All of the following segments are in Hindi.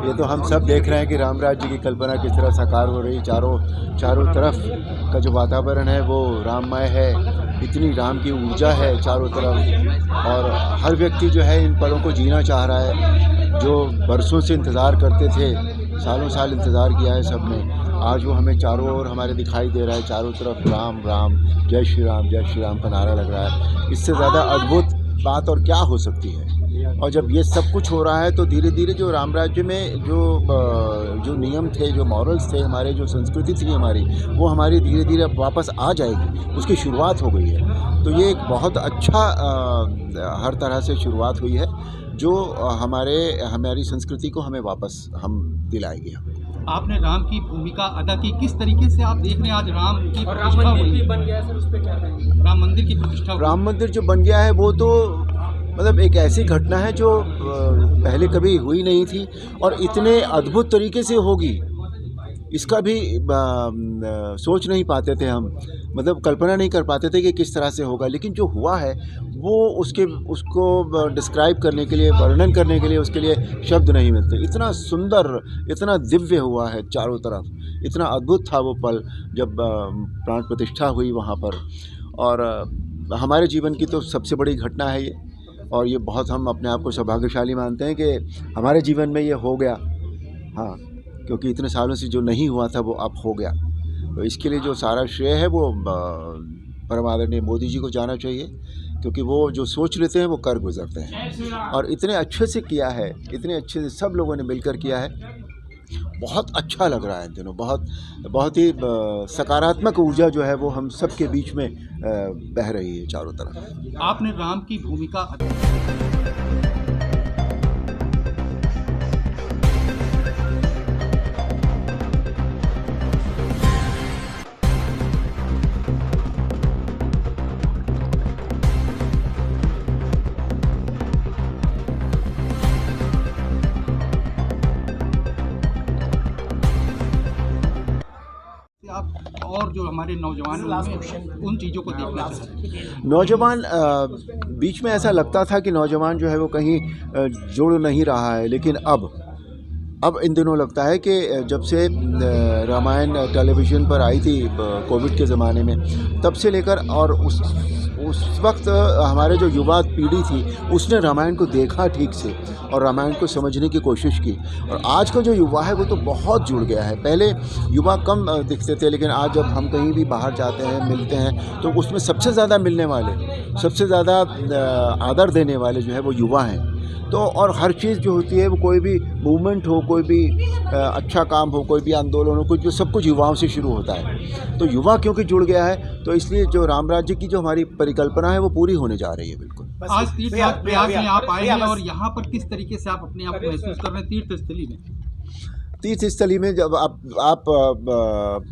ये तो हम सब देख रहे हैं कि राम राज्य की कल्पना किस तरह साकार हो रही। चारों तरफ का जो वातावरण है वो राममय है, इतनी राम की ऊर्जा है चारों तरफ, और हर व्यक्ति जो है इन पलों को जीना चाह रहा है। जो बरसों से इंतज़ार करते थे, सालों साल इंतज़ार किया है सब ने, आज वो हमें चारों ओर हमारे दिखाई दे रहा है। चारों तरफ राम राम, जय श्री राम का नारा लग रहा है। इससे ज़्यादा अद्भुत बात और क्या हो सकती है। और जब ये सब कुछ हो रहा है तो धीरे धीरे जो राम राज्य में जो नियम थे, जो मॉरल्स थे, हमारे जो संस्कृति थी हमारी, वो हमारी धीरे धीरे अब वापस आ जाएगी। उसकी शुरुआत हो गई है। तो ये एक बहुत अच्छा हर तरह से शुरुआत हुई है जो हमारी संस्कृति को हमें वापस हम दिलाएगी। आपने राम की भूमिका अदा की, किस तरीके से आप देख रहे हैं आज राम की प्रतिष्ठा हुई? बन गया है सर, उस पे क्या कहेंगे? राम मंदिर की प्रतिष्ठा, राम मंदिर जो बन गया है वो तो मतलब एक ऐसी घटना है जो पहले कभी हुई नहीं थी और इतने अद्भुत तरीके से होगी इसका भी सोच नहीं पाते थे हम। मतलब कल्पना नहीं कर पाते थे कि किस तरह से होगा, लेकिन जो हुआ है वो उसको डिस्क्राइब करने के लिए, वर्णन करने के लिए उसके लिए शब्द नहीं मिलते। इतना सुंदर, इतना दिव्य हुआ है चारों तरफ, इतना अद्भुत था वो पल जब प्राण प्रतिष्ठा हुई वहाँ पर। और हमारे जीवन की तो सबसे बड़ी घटना है ये, और ये बहुत हम अपने आप को सौभाग्यशाली मानते हैं कि हमारे जीवन में ये हो गया। हाँ, क्योंकि इतने सालों से जो नहीं हुआ था वो अब हो गया। तो इसके लिए जो सारा श्रेय है वो परम आदरणीय मोदी जी को जाना चाहिए, क्योंकि वो जो सोच लेते हैं वो कर गुजरते हैं। और इतने अच्छे से किया है, इतने अच्छे से सब लोगों ने मिलकर किया है। बहुत अच्छा लग रहा है इन दिनों। बहुत ही सकारात्मक ऊर्जा जो है वो हम सब के बीच में बह रही है चारों तरफ। आपने राम की भूमिका और जो हमारे नौजवान उन चीज़ों को देखना चाहिए। नौजवान बीच में ऐसा लगता था कि नौजवान जो है वो कहीं जुड़ नहीं रहा है, लेकिन अब इन दिनों लगता है कि जब से रामायण टेलीविज़न पर आई थी कोविड के ज़माने में, तब से लेकर और उस वक्त हमारे जो युवा पीढ़ी थी उसने रामायण को देखा ठीक से और रामायण को समझने की कोशिश की। और आज का जो युवा है वो तो बहुत जुड़ गया है। पहले युवा कम दिखते थे, लेकिन आज जब हम कहीं भी बाहर जाते हैं, मिलते हैं, तो उसमें सबसे ज़्यादा मिलने वाले, सबसे ज़्यादा आदर देने वाले जो है वो युवा हैं। तो और हर चीज़ जो होती है वो कोई भी मूवमेंट हो, कोई भी अच्छा काम हो, कोई भी आंदोलन हो, कुछ सब कुछ युवाओं से शुरू होता है। तो युवा क्योंकि जुड़ गया है तो इसलिए जो राम राज्य की जो हमारी परिकल्पना है वो पूरी होने जा रही है। बिल्कुल। आज तीर्थ प्रयाग में आप आए हैं और यहाँ पर किस तरीके से आप अपने आप को महसूस कर रहे हैं तीर्थस्थली में? तीर्थस्थली में जब आप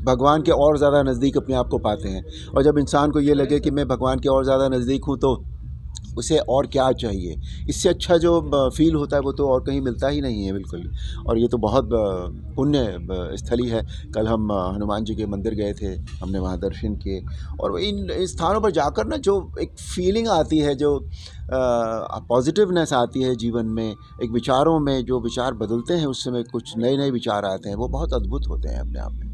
भगवान के और ज़्यादा नज़दीक अपने आप को पाते हैं, और जब इंसान को ये लगे कि मैं भगवान के और ज़्यादा नज़दीक हूँ तो उसे और क्या चाहिए। इससे अच्छा जो फील होता है वो तो और कहीं मिलता ही नहीं है। बिल्कुल। और ये तो बहुत पुण्य स्थली है। कल हम हनुमान जी के मंदिर गए थे, हमने वहाँ दर्शन किए, और इन स्थानों पर जाकर ना जो एक फीलिंग आती है, जो पॉजिटिवनेस आती है जीवन में, एक विचारों में जो विचार बदलते हैं, उस समय कुछ नए नए विचार आते हैं, वो बहुत अद्भुत होते हैं अपने आप में।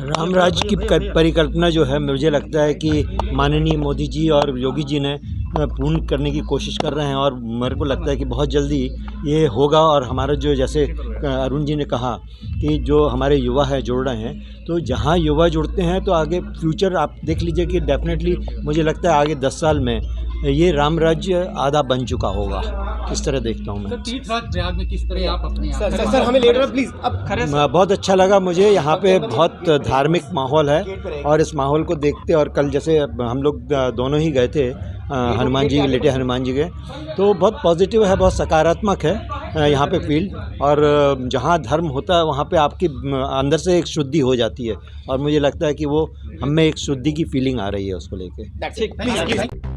राम राज्य की परिकल्पना जो है, मुझे लगता है कि माननीय मोदी जी और योगी जी ने पूर्ण करने की कोशिश कर रहे हैं, और मेरे को लगता है कि बहुत जल्दी ये होगा। और हमारा जो, जैसे अरुण जी ने कहा कि जो हमारे युवा है जुड़ रहे हैं, तो जहाँ युवा जुड़ते हैं तो आगे फ्यूचर आप देख लीजिए कि डेफिनेटली मुझे लगता है आगे 10 साल में ये राम राज्य आधा बन चुका होगा। इस तरह देखता हूँ मैं। तीर्थराज प्रयाग में किस तरह आप अपने सर हमें लेटर प्लीज अब बहुत अच्छा लगा मुझे। यहाँ पे बहुत धार्मिक माहौल है, और इस माहौल को देखते, और कल जैसे हम लोग दोनों ही गए थे हनुमान जी लेटे हनुमान जी के, तो बहुत पॉजिटिव है, बहुत सकारात्मक है यहाँ पे फील्ड। और जहाँ धर्म होता है वहाँ पे आपकी अंदर से एक शुद्धि हो जाती है, और मुझे लगता है कि वो हम में एक शुद्धि की फीलिंग आ रही है उसको लेके। That's it. Please, please.